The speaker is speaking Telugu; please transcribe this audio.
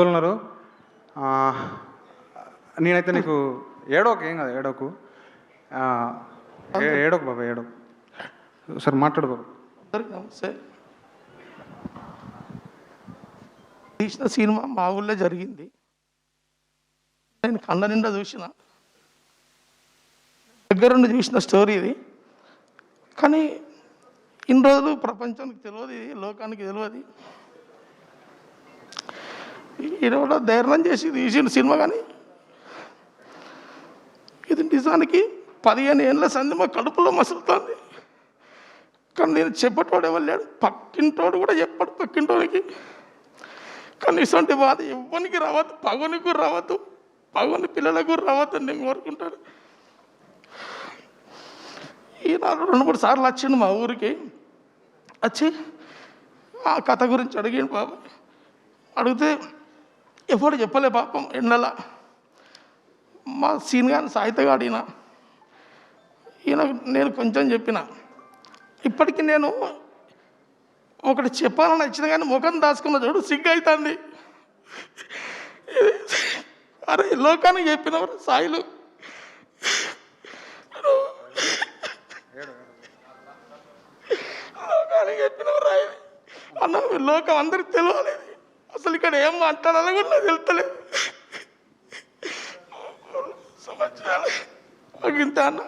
ఉన్నారు. నేనైతే నీకు ఏడోకు ఏం కాదు ఏడోకు. ఏడోకు బాబా ఏడోకు. సరే మాట్లాడు బాబా. నమస్తే. తీసిన సినిమా మా ఊళ్ళో జరిగింది. నేను కళ్ళ నిండా చూసిన, దగ్గరుండి చూసిన స్టోరీ ఇది. కానీ ఇన్ని రోజులు ప్రపంచానికి తెలియదు, లోకానికి తెలియదు. ఈయన కూడా ధైర్యం చేసి తీసిన సినిమా, కానీ ఇది నిజానికి 15 ఏళ్ళ సంది మా కడుపులో మసులుతుంది. కానీ నేను చెప్పేటోడు ఎవరు, పక్కింటోడు కూడా చెప్పాడు పక్కింటోడికి. కానీ ఇటువంటి బాధ ఎవ్వరికి రావద్దు, పగునికి రావద్దు, పగుని పిల్లలకు రావద్దు నేను కోరుకుంటాను. ఈయన 2-3 సార్లు వచ్చిండు మా ఊరికి. వచ్చి ఆ కథ గురించి అడిగాడు బాబు. అడిగితే ఎప్పుడు చెప్పలే పాపం. ఎండల మా సీన్ గాని సాహిత్యగాడు ఈయన నేను కొంచెం చెప్పిన. ఇప్పటికీ నేను ఒకటి చెప్పాలని వచ్చిన కానీ ముఖం దాచుకున్న చూడు సిగ్గు అవుతుంది. అరే లోకానికి చెప్పినవారు సాయిలు, లోకానికి చెప్పినవారు అన్న. లోకం అందరికి తెలియలేదు, అసలు ఇక్కడ ఏం మాట్లాడాలో కూడా నాకు తెలుస్తలేదు. సంవత్సరాలు ఇంత అన్న